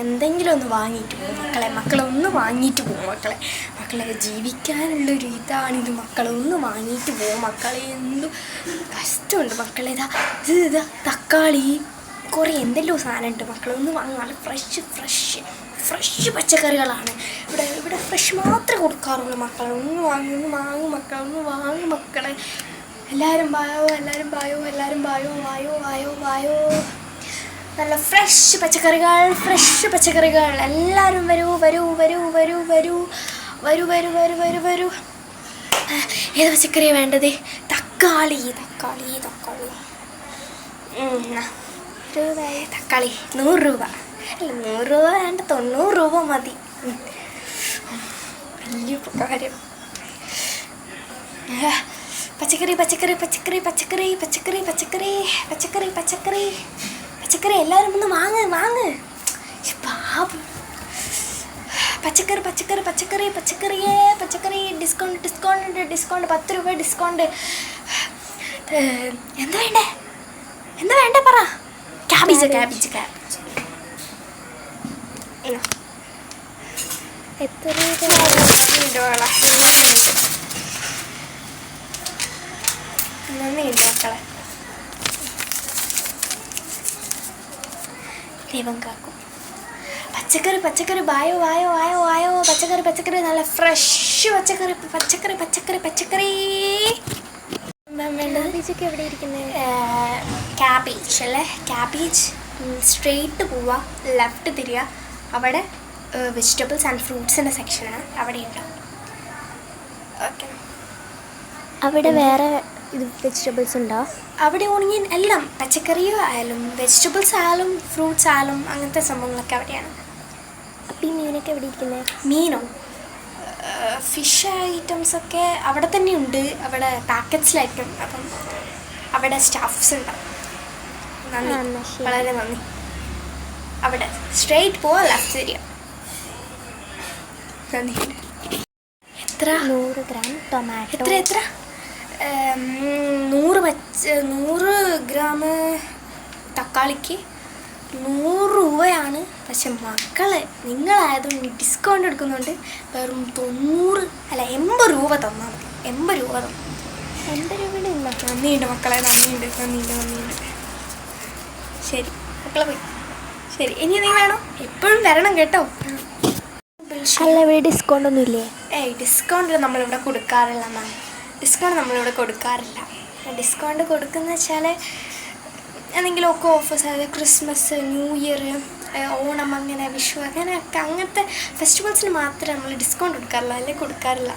എന്തെങ്കിലും ഒന്ന് വാങ്ങിയിട്ട് പോകും മക്കളെ ഒന്ന് വാങ്ങിയിട്ട് പോകും മക്കളെ ജീവിക്കാനുള്ളൊരു ഇതാണിത്. ഒന്ന് വാങ്ങിയിട്ട് പോകും മക്കളെ. എന്തു കഷ്ടമുണ്ട് മക്കളെ. ഇതാ തക്കാളി കുറേ എന്തെല്ലോ സാധനം ഉണ്ട് ഒന്ന് വാങ്ങും. നല്ല ഫ്രഷ് പച്ചക്കറികളാണ് ഇവിടെ ഫ്രഷ് മാത്രമേ കൊടുക്കാറുള്ളൂ മക്കളെ. ഒന്ന് വാങ്ങും മക്കളെ. എല്ലാവരും വായോ. നല്ല ഫ്രഷ് പച്ചക്കറികൾ എല്ലാവരും വരൂ. ഏത് പച്ചക്കറിയാണ് വേണ്ടത്? തക്കാളി 100 രൂപ. അല്ല 100 രൂപ വേണ്ട, 90 രൂപ മതി. വലിയ ഉപകാരം. പച്ചക്കറി എല്ലാവരും ഒന്ന് വാങ്ങ്. പച്ചക്കറി ഡിസ്കൗണ്ട് 10 രൂപ ഡിസ്കൗണ്ട്. എന്താ വേണ്ടേ പറ. ക്യാബേജ് എത്ര നന്ദിയുണ്ട് മക്കളെ. ദൈവം കാക്കും. പച്ചക്കറി വായോ. പച്ചക്കറി നല്ല ഫ്രഷ് പച്ചക്കറി. ക്യാബേജൊക്കെ എവിടെ ഇരിക്കുന്നത്? ക്യാബേജ് അല്ലേ? ക്യാബേജ് സ്ട്രെയിറ്റ് പോവുക, ലെഫ്റ്റ് തിരിയുക. അവിടെ വെജിറ്റബിൾസ് ആൻഡ് ഫ്രൂട്ട്സിൻ്റെ സെക്ഷനാണ്, അവിടെ ഉണ്ടാവും. ഓക്കെ. അവിടെ വേറെ വെജിറ്റബിൾസ് ഉണ്ടോ? അവിടെ ഉണങ്ങിയ എല്ലാം പച്ചക്കറിയോ ആയാലും വെജിറ്റബിൾസ് ആയാലും ഫ്രൂട്ട്സ് ആയാലും അങ്ങനത്തെ സംഭവങ്ങളൊക്കെ അവിടെയാണ്. അപ്പം ഈ മീനൊക്കെ എവിടെ ഇരിക്കുന്നത്? മീനോ? ഫിഷ് ഐറ്റംസൊക്കെ അവിടെ തന്നെ ഉണ്ട്. അവിടെ പാക്കറ്റ്സിലായിരിക്കും. അപ്പം അവിടെ സ്റ്റാഫ്സ് ഉണ്ടാവും. വളരെ നന്ദി. അവിടെ സ്ട്രെയിറ്റ് പോവാ, ലെഫ്റ്റ് തിരിയാം. നന്ദി. എത്ര? 100 ഗ്രാം ടൊമാറ്റോ. എത്ര? 100 ഗ്രാം തക്കാളിക്ക് 100 രൂപയാണ്. പക്ഷെ മക്കളെ നിങ്ങളായതുകൊണ്ട് ഡിസ്കൗണ്ട് എടുക്കുന്നുണ്ട്. വെറും 80 രൂപ തന്നാൽ മതി. 80 രൂപ തന്നു. 80 രൂപയുടെ ഇല്ല. നന്ദിയുണ്ട് മക്കളെ, നന്ദിയുണ്ട്. ശരി മക്കളെ പോയി. ശരി, ഇനി എന്തെങ്കിലും വേണോ? എപ്പോഴും വരണം കേട്ടോ. അല്ല, ഇവിടെ ഡിസ്കൗണ്ട് ഒന്നും ഇല്ലേ? ഡിസ്കൗണ്ട് നമ്മളിവിടെ കൊടുക്കാറില്ല മാം. ഡിസ്കൗണ്ട് കൊടുക്കുന്ന വെച്ചാൽ എന്തെങ്കിലുമൊക്കെ ഓഫേഴ്സ്, അതായത് ക്രിസ്മസ്, ന്യൂ ഇയർ, ഓണം, അങ്ങനെ വിഷു, അങ്ങനത്തെ ഫെസ്റ്റിവൽസിന് മാത്രമേ നമ്മൾ ഡിസ്കൗണ്ട് കൊടുക്കാറുള്ളൂ, അല്ലെങ്കിൽ കൊടുക്കാറില്ല.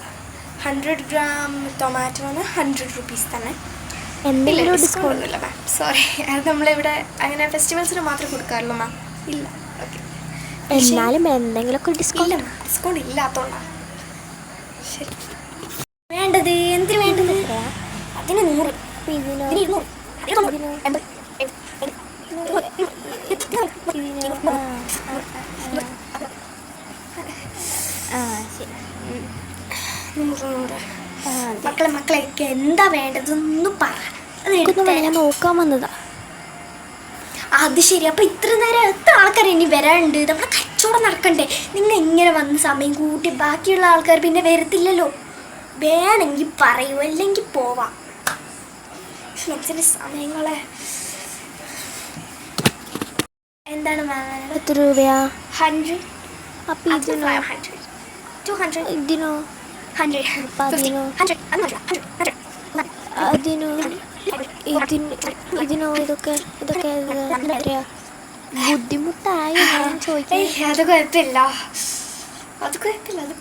100 ഗ്രാം ടൊമാറ്റോന് 100 റുപ്പീസ് തന്നെ. എന്തെങ്കിലും ഡിസ്കൗണ്ട് ഒന്നുമില്ല മാം, സോറി. അത് നമ്മളിവിടെ അങ്ങനെ ഫെസ്റ്റിവൽസിന് മാത്രമേ കൊടുക്കാറുള്ളൂ മാം. ഇല്ല. ഓക്കെ. എന്നാലും എന്തെങ്കിലുമൊക്കെ ഡിസ്കൗണ്ട് ഇല്ലാത്തതുകൊണ്ടാണ്. ശരി. വേണ്ടത് എന്തിനു വേണ്ടത്? അതിന് 100. മക്കളെയൊക്കെ എന്താ വേണ്ടതെന്ന് പറ. ഞാൻ നോക്കാൻ വന്നതാ. അത് ശരി. അപ്പൊ ഇത്ര നേരം എത്ര ആൾക്കാർ ഇനി വരാനുണ്ട്? നമ്മളെ കച്ചവടം നടക്കണ്ടേ? നിങ്ങൾ ഇങ്ങനെ വന്ന് സമയം കൂട്ടി ബാക്കിയുള്ള ആൾക്കാർ പിന്നെ വരത്തില്ലല്ലോ. വേണമെങ്കിൽ പറയൂ, അല്ലെങ്കിൽ പോവാം. ഇച്ചിരി സമയങ്ങളെ. എന്താണ് മാം? എത്ര രൂപയാ? 100. അപ്പം ഇതിനോ? 200. ഇതിനോ? 100. ഇതിനോ? ഇതൊക്കെ എത്രയാ? ബുദ്ധിമുട്ടായോ ഞാൻ ചോദിക്കാം? അത്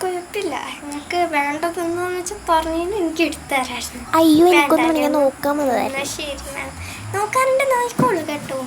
കുഴപ്പമില്ല. നിങ്ങൾക്ക് വേണ്ടതെന്നു വെച്ചാൽ പറഞ്ഞു എനിക്ക് എടുത്തു തരാമായിരുന്നു. അയ്യോ, എനിക്കൊന്നും നോക്കാൻ വന്നതായിരുന്നു. ശരി മാം, നോക്കാറുണ്ട്, നോക്കോളൂ കേട്ടോ.